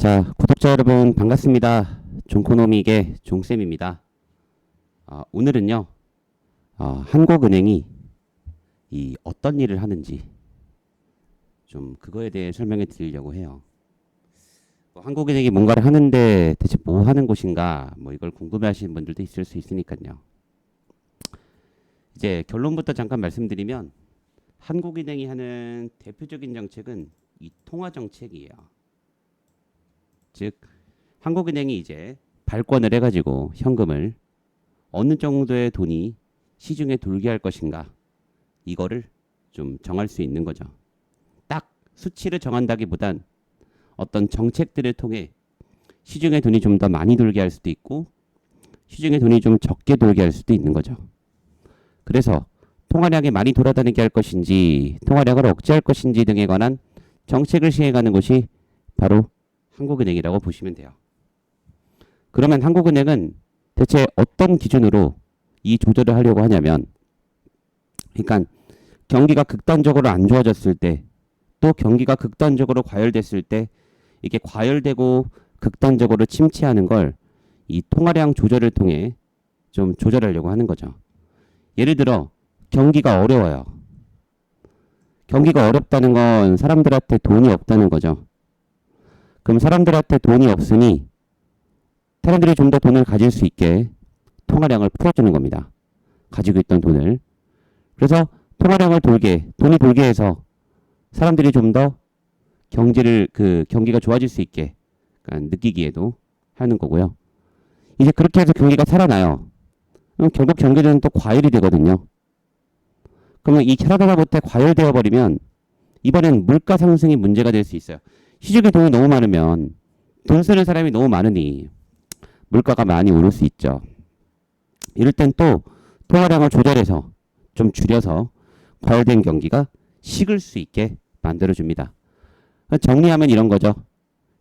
자, 구독자 여러분 반갑습니다. 종코노믹의 종쌤입니다. 오늘은요, 한국은행이 어떤 일을 하는지 좀 그거에 대해 설명해 드리려고 해요. 한국은행이 뭔가를 하는데 대체 뭐 하는 곳인가, 이걸 궁금해 하시는 분들도 있을 수 있으니까요. 이제 결론부터 잠깐 말씀드리면, 한국은행이 하는 대표적인 정책은 이 통화 정책이에요. 즉, 한국은행이 이제 발권을 해가지고 현금을 어느 정도의 돈이 시중에 돌게 할 것인가, 이거를 좀 정할 수 있는 거죠. 딱 수치를 정한다기보단 어떤 정책들을 통해 시중에 돈이 좀 더 많이 돌게 할 수도 있고 시중에 돈이 좀 적게 돌게 할 수도 있는 거죠. 그래서 통화량이 많이 돌아다니게 할 것인지 통화량을 억제할 것인지 등에 관한 정책을 시행하는 곳이 바로 한국은행이라고 보시면 돼요. 그러면 한국은행은 대체 어떤 기준으로 이 조절을 하려고 하냐면, 그러니까 경기가 극단적으로 안 좋아졌을 때, 또 경기가 극단적으로 과열됐을 때, 이게 과열되고 극단적으로 침체하는 걸 이 통화량 조절을 통해 좀 조절하려고 하는 거죠. 예를 들어 경기가 어려워요. 경기가 어렵다는 건 사람들한테 돈이 없다는 거죠. 그럼 사람들한테 돈이 없으니 사람들이 좀 더 돈을 가질 수 있게 통화량을 풀어주는 겁니다. 가지고 있던 돈을. 그래서 통화량을 돈이 돌게 해서 사람들이 좀 더 경기가 좋아질 수 있게 느끼기에도 하는 거고요. 이제 그렇게 해서 경기가 살아나요. 그럼 결국 경기는 또 과열이 되거든요. 그러면 이 살아나다 못해 과열되어 버리면 이번엔 물가 상승이 문제가 될 수 있어요. 시중에 돈이 너무 많으면, 돈 쓰는 사람이 너무 많으니 물가가 많이 오를 수 있죠. 이럴 땐 또 통화량을 조절해서 좀 줄여서 과열된 경기가 식을 수 있게 만들어줍니다. 정리하면 이런 거죠.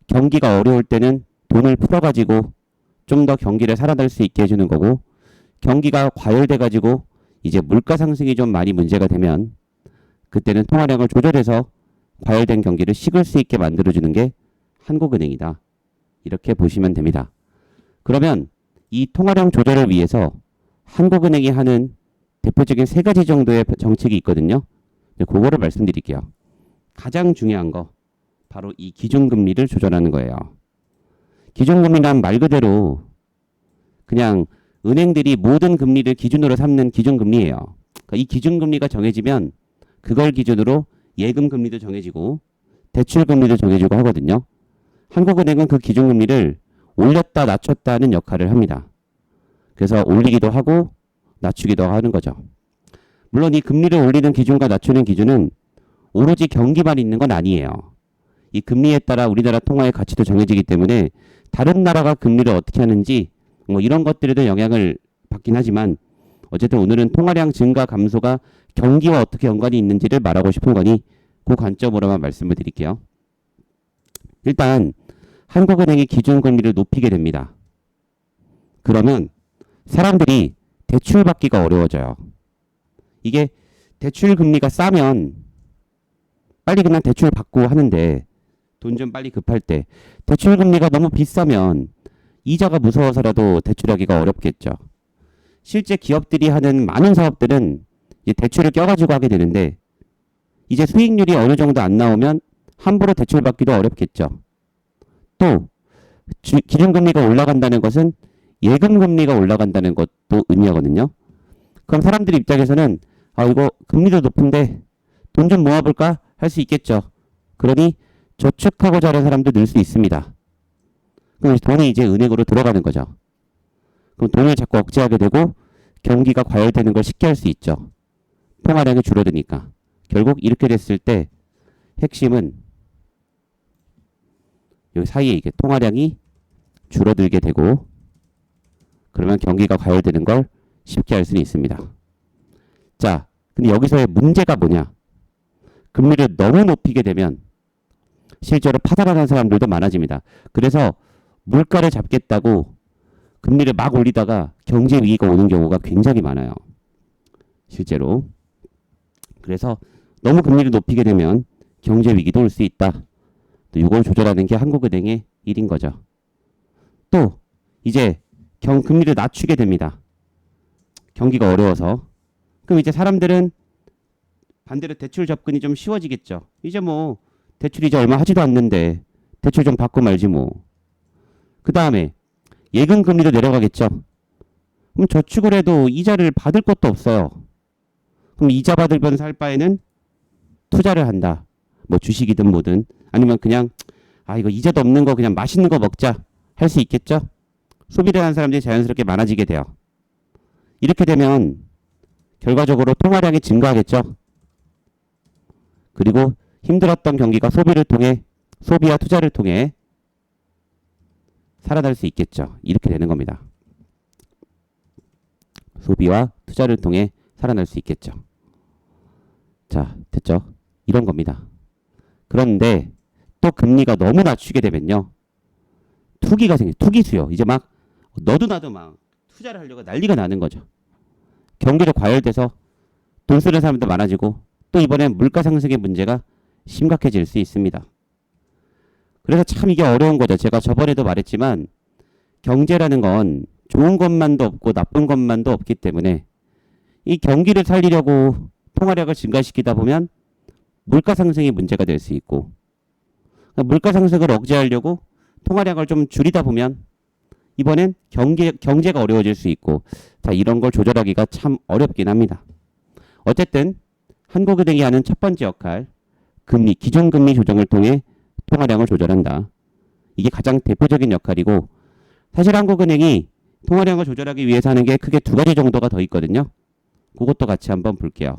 경기가 어려울 때는 돈을 풀어가지고 좀 더 경기를 살아날 수 있게 해주는 거고, 경기가 과열돼가지고 이제 물가 상승이 좀 많이 문제가 되면 그때는 통화량을 조절해서 과열된 경기를 식을 수 있게 만들어주는 게 한국은행이다. 이렇게 보시면 됩니다. 그러면 이 통화량 조절을 위해서 한국은행이 하는 대표적인 세 가지 정도의 정책이 있거든요. 그거를 말씀드릴게요. 가장 중요한 거, 바로 이 기준금리를 조절하는 거예요. 기준금리란 말 그대로 그냥 은행들이 모든 금리를 기준으로 삼는 기준금리예요. 그러니까 이 기준금리가 정해지면 그걸 기준으로 예금금리도 정해지고 대출금리도 정해지고 하거든요. 한국은행은 그 기준금리를 올렸다 낮췄다 하는 역할을 합니다. 그래서 올리기도 하고 낮추기도 하는 거죠. 물론 이 금리를 올리는 기준과 낮추는 기준은 오로지 경기만 있는 건 아니에요. 이 금리에 따라 우리나라 통화의 가치도 정해지기 때문에 다른 나라가 금리를 어떻게 하는지 이런 것들에도 영향을 받긴 하지만, 어쨌든 오늘은 통화량 증가 감소가 경기와 어떻게 연관이 있는지를 말하고 싶은 거니 그 관점으로만 말씀을 드릴게요. 일단 한국은행이 기준금리를 높이게 됩니다. 그러면 사람들이 대출 받기가 어려워져요. 이게 대출 금리가 싸면 빨리 그냥 대출 받고 하는데, 돈 좀 빨리 급할 때 대출 금리가 너무 비싸면 이자가 무서워서라도 대출하기가 어렵겠죠. 실제 기업들이 하는 많은 사업들은 이제 대출을 껴가지고 하게 되는데, 이제 수익률이 어느 정도 안 나오면 함부로 대출 받기도 어렵겠죠. 또 기준금리가 올라간다는 것은 예금금리가 올라간다는 것도 의미하거든요. 그럼 사람들 입장에서는 이거 금리도 높은데 돈 좀 모아볼까 할 수 있겠죠. 그러니 저축하고자 하는 사람도 늘 수 있습니다. 그럼 돈이 이제 은행으로 들어가는 거죠. 그럼 돈을 자꾸 억제하게 되고 경기가 과열되는 걸 쉽게 할 수 있죠. 통화량이 줄어드니까. 결국 이렇게 됐을 때 핵심은 여기 사이에 이게 통화량이 줄어들게 되고, 그러면 경기가 과열되는 걸 쉽게 할 수는 있습니다. 자, 근데 여기서의 문제가 뭐냐? 금리를 너무 높이게 되면 실제로 파산하는 사람들도 많아집니다. 그래서 물가를 잡겠다고 금리를 막 올리다가 경제 위기가 오는 경우가 굉장히 많아요. 실제로. 그래서 너무 금리를 높이게 되면 경제 위기도 올 수 있다. 또 이걸 조절하는 게 한국은행의 1인 거죠. 또 이제 금리를 낮추게 됩니다. 경기가 어려워서. 그럼 이제 사람들은 반대로 대출 접근이 좀 쉬워지겠죠. 이제 뭐 대출 이제 얼마 하지도 않는데 대출 좀 받고 말지 뭐. 그 다음에 예금 금리도 내려가겠죠. 그럼 저축을 해도 이자를 받을 것도 없어요. 그럼 이자 받으면서 할 바에는 투자를 한다. 뭐 주식이든 뭐든 아니면 그냥 이거 이자도 없는 거 그냥 맛있는 거 먹자 할 수 있겠죠. 소비를 하는 사람들이 자연스럽게 많아지게 돼요. 이렇게 되면 결과적으로 통화량이 증가하겠죠. 그리고 힘들었던 경기가 소비와 투자를 통해 살아날 수 있겠죠. 이렇게 되는 겁니다. 소비와 투자를 통해 살아날 수 있겠죠. 자, 됐죠? 이런 겁니다. 그런데 또 금리가 너무 낮추게 되면요. 투기가 생겨요. 투기 수요. 이제 막 너도 나도 막 투자를 하려고 난리가 나는 거죠. 경기도 과열돼서 돈 쓰는 사람도 많아지고 또 이번엔 물가 상승의 문제가 심각해질 수 있습니다. 그래서 참 이게 어려운 거죠. 제가 저번에도 말했지만 경제라는 건 좋은 것만도 없고 나쁜 것만도 없기 때문에 이 경기를 살리려고 통화량을 증가시키다 보면 물가 상승이 문제가 될 수 있고 물가 상승을 억제하려고 통화량을 좀 줄이다 보면 이번엔 경제가 어려워질 수 있고 자, 이런 걸 조절하기가 참 어렵긴 합니다. 어쨌든 한국은행이 하는 첫 번째 역할 기준금리 조정을 통해 통화량을 조절한다. 이게 가장 대표적인 역할이고 사실 한국은행이 통화량을 조절하기 위해서 하는 게 크게 두 가지 정도가 더 있거든요. 그것도 같이 한번 볼게요.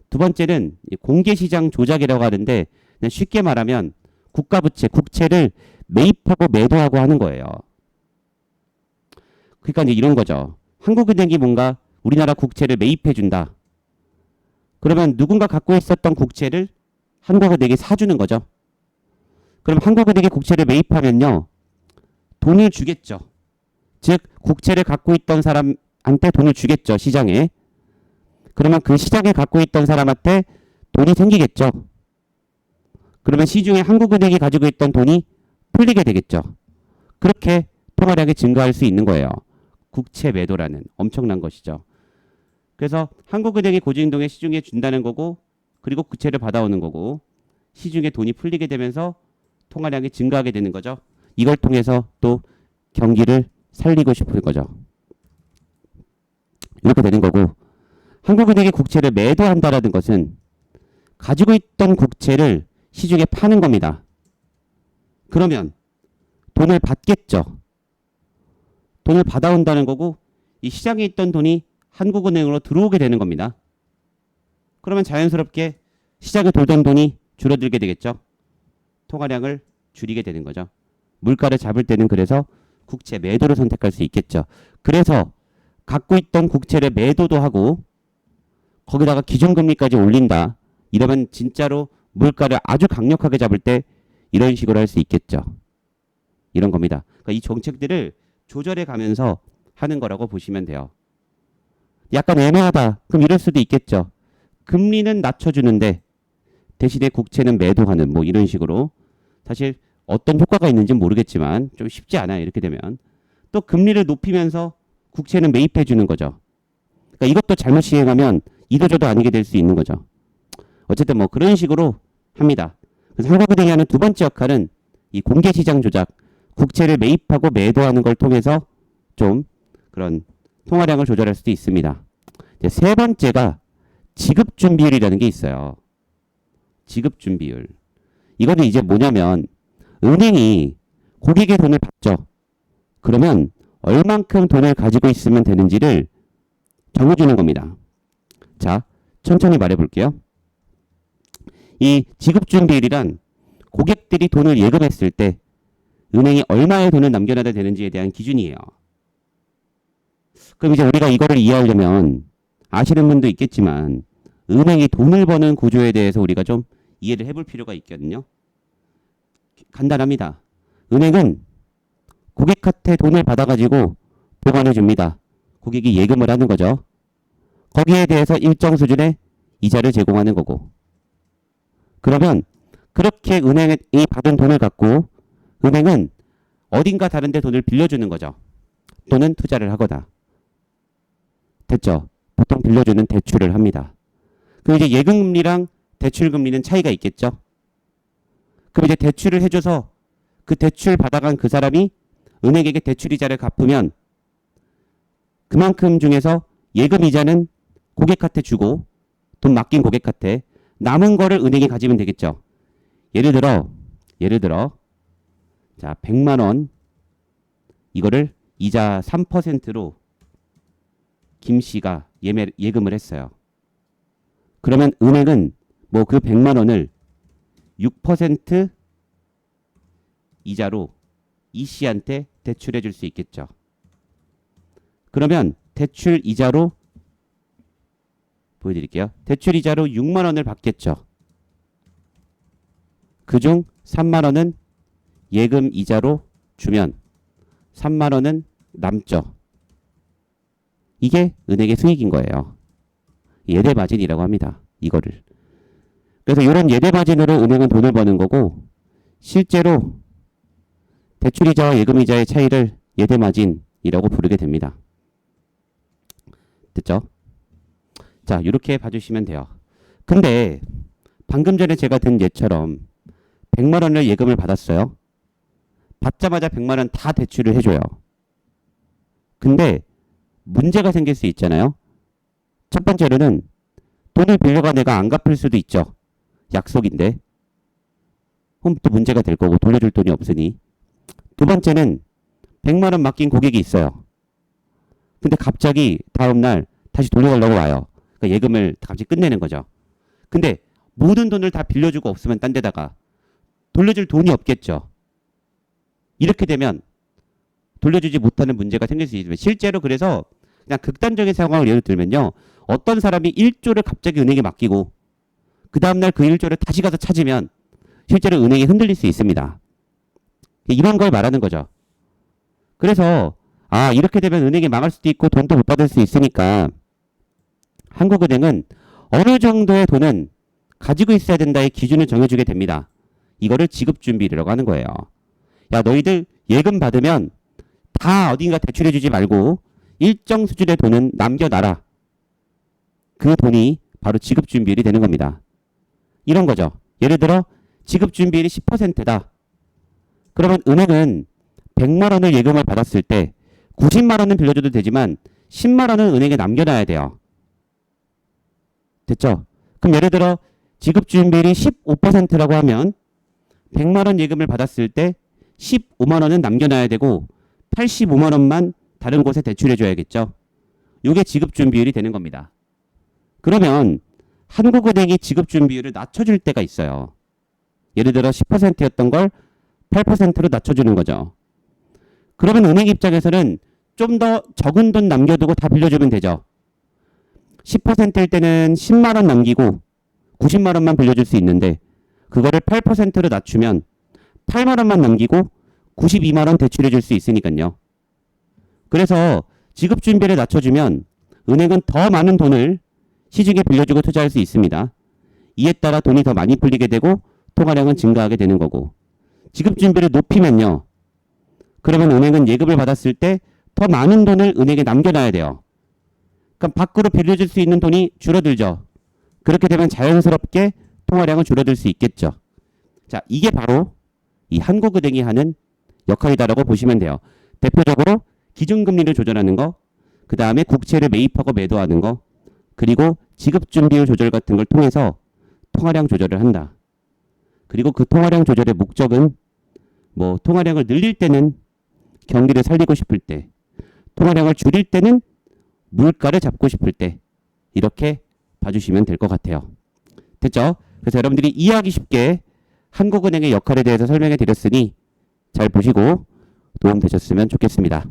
두 번째는 공개시장 조작이라고 하는데 그냥 쉽게 말하면 국채를 매입하고 매도하고 하는 거예요. 그러니까 이제 이런 거죠. 한국은행이 뭔가 우리나라 국채를 매입해준다. 그러면 누군가 갖고 있었던 국채를 한국은행이 사주는 거죠. 그럼 한국은행이 국채를 매입하면요. 돈을 주겠죠. 즉 국채를 갖고 있던 사람한테 돈을 주겠죠. 시장에. 그러면 그 시장에 갖고 있던 사람한테 돈이 생기겠죠. 그러면 시중에 한국은행이 가지고 있던 돈이 풀리게 되겠죠. 그렇게 통화량이 증가할 수 있는 거예요. 국채 매도라는 엄청난 것이죠. 그래서 한국은행이 고지행동에 시중에 준다는 거고 그리고 국채를 받아오는 거고 시중에 돈이 풀리게 되면서 통화량이 증가하게 되는 거죠. 이걸 통해서 또 경기를 살리고 싶은 거죠. 이렇게 되는 거고 한국은행이 국채를 매도한다라는 것은 가지고 있던 국채를 시중에 파는 겁니다. 그러면 돈을 받겠죠. 돈을 받아온다는 거고 이 시장에 있던 돈이 한국은행으로 들어오게 되는 겁니다. 그러면 자연스럽게 시장에 돌던 돈이 줄어들게 되겠죠. 통화량을 줄이게 되는 거죠. 물가를 잡을 때는 그래서 국채 매도를 선택할 수 있겠죠. 그래서 갖고 있던 국채를 매도도 하고 거기다가 기준금리까지 올린다. 이러면 진짜로 물가를 아주 강력하게 잡을 때 이런 식으로 할 수 있겠죠. 이런 겁니다. 그러니까 이 정책들을 조절해 가면서 하는 거라고 보시면 돼요. 약간 애매하다. 그럼 이럴 수도 있겠죠. 금리는 낮춰주는데 대신에 국채는 매도하는 뭐 이런 식으로 사실 어떤 효과가 있는지 모르겠지만 좀 쉽지 않아요. 이렇게 되면 또 금리를 높이면서 국채는 매입해 주는 거죠. 그러니까 이것도 잘못 시행하면 이도저도 아니게 될 수 있는 거죠. 어쨌든 뭐 그런 식으로 합니다. 그래서 한국은행이 하는 두 번째 역할은 이 공개시장 조작, 국채를 매입하고 매도하는 걸 통해서 좀 그런 통화량을 조절할 수도 있습니다. 이제 세 번째가 지급준비율이라는 게 있어요. 지급준비율. 이거는 이제 뭐냐면 은행이 고객의 돈을 받죠. 그러면 얼만큼 돈을 가지고 있으면 되는지를 정해주는 겁니다. 자, 천천히 말해볼게요. 이 지급준비율이란 고객들이 돈을 예금했을 때 은행이 얼마의 돈을 남겨놔야 되는지에 대한 기준이에요. 그럼 이제 우리가 이거를 이해하려면 아시는 분도 있겠지만 은행이 돈을 버는 구조에 대해서 우리가 좀 이해를 해볼 필요가 있거든요. 간단합니다. 은행은 고객한테 돈을 받아가지고 보관해 줍니다. 고객이 예금을 하는 거죠. 거기에 대해서 일정 수준의 이자를 제공하는 거고. 그러면 그렇게 은행이 받은 돈을 갖고 은행은 어딘가 다른 데 돈을 빌려주는 거죠. 또는 투자를 하거나. 됐죠? 보통 빌려주는 대출을 합니다. 그럼 이제 예금금리랑 대출금리는 차이가 있겠죠? 그럼 이제 대출을 해줘서 그 대출 받아간 그 사람이 은행에게 대출이자를 갚으면 그만큼 중에서 예금이자는 고객한테 주고 돈 맡긴 고객한테 남은 거를 은행이 가지면 되겠죠. 예를 들어 자 100만 원 이거를 이자 3%로 김 씨가 예금을 했어요. 그러면 은행은 뭐 그 100만 원을 6% 이자로 이 씨한테 대출해 줄 수 있겠죠. 그러면 대출 이자로 보여드릴게요. 대출 이자로 6만 원을 받겠죠. 그중 3만 원은 예금 이자로 주면 3만 원은 남죠. 이게 은행의 수익인 거예요. 예대 마진이라고 합니다. 이거를. 그래서 이런 예대 마진으로 은행은 돈을 버는 거고 실제로 대출이자와 예금이자의 차이를 예대 마진이라고 부르게 됩니다. 됐죠? 자, 이렇게 봐주시면 돼요. 근데 방금 전에 제가 든 예처럼 100만 원을 예금을 받았어요. 받자마자 100만 원 다 대출을 해줘요. 근데 문제가 생길 수 있잖아요. 첫 번째로는 돈을 빌려가 내가 안 갚을 수도 있죠. 약속인데. 그럼 또 문제가 될 거고 돌려줄 돈이 없으니. 두 번째는 100만 원 맡긴 고객이 있어요. 근데 갑자기 다음날 다시 돌려달라고 와요. 그러니까 예금을 갑자기 끝내는 거죠. 근데 모든 돈을 다 빌려주고 없으면 딴 데다가 돌려줄 돈이 없겠죠. 이렇게 되면 돌려주지 못하는 문제가 생길 수 있으면 실제로 그래서 그냥 극단적인 상황을 예를 들면요. 어떤 사람이 1조를 갑자기 은행에 맡기고 그 다음날 그 1조를 다시 가서 찾으면 실제로 은행이 흔들릴 수 있습니다. 이런 걸 말하는 거죠. 그래서 이렇게 되면 은행이 망할 수도 있고 돈도 못 받을 수 있으니까 한국은행은 어느 정도의 돈은 가지고 있어야 된다의 기준을 정해주게 됩니다. 이거를 지급준비율이라고 하는 거예요. 야, 너희들 예금 받으면 다 어딘가 대출해주지 말고 일정 수준의 돈은 남겨놔라. 그 돈이 바로 지급준비율이 되는 겁니다. 이런 거죠. 예를 들어 지급준비율이 10%다. 그러면 은행은 100만 원을 예금을 받았을 때 90만 원은 빌려줘도 되지만 10만 원은 은행에 남겨놔야 돼요. 됐죠? 그럼 예를 들어 지급준비율이 15%라고 하면 100만 원 예금을 받았을 때 15만 원은 남겨놔야 되고 85만 원만 다른 곳에 대출해줘야겠죠. 이게 지급준비율이 되는 겁니다. 그러면 한국은행이 지급준비율을 낮춰줄 때가 있어요. 예를 들어 10%였던 걸 8%로 낮춰주는 거죠. 그러면 은행 입장에서는 좀 더 적은 돈 남겨두고 다 빌려주면 되죠. 10%일 때는 10만 원 남기고 90만 원만 빌려줄 수 있는데 그거를 8%로 낮추면 8만 원만 남기고 92만 원 대출해 줄 수 있으니까요. 그래서 지급 준비를 낮춰주면 은행은 더 많은 돈을 시중에 빌려주고 투자할 수 있습니다. 이에 따라 돈이 더 많이 풀리게 되고 통화량은 증가하게 되는 거고 지급 준비를 높이면요. 그러면 은행은 예금을 받았을 때 더 많은 돈을 은행에 남겨놔야 돼요. 그럼 밖으로 빌려줄 수 있는 돈이 줄어들죠. 그렇게 되면 자연스럽게 통화량은 줄어들 수 있겠죠. 자, 이게 바로 이 한국은행이 하는 역할이다라고 보시면 돼요. 대표적으로 기준금리를 조절하는 거, 그 다음에 국채를 매입하고 매도하는 거, 그리고 지급준비율 조절 같은 걸 통해서 통화량 조절을 한다. 그리고 그 통화량 조절의 목적은 뭐 통화량을 늘릴 때는 경기를 살리고 싶을 때, 통화량을 줄일 때는 물가를 잡고 싶을 때 이렇게 봐주시면 될 것 같아요. 됐죠? 그래서 여러분들이 이해하기 쉽게 한국은행의 역할에 대해서 설명해 드렸으니 잘 보시고 도움 되셨으면 좋겠습니다.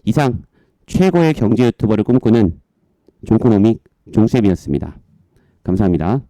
이상 최고의 경제 유튜버를 꿈꾸는 종코노믹 종쌤이었습니다. 감사합니다.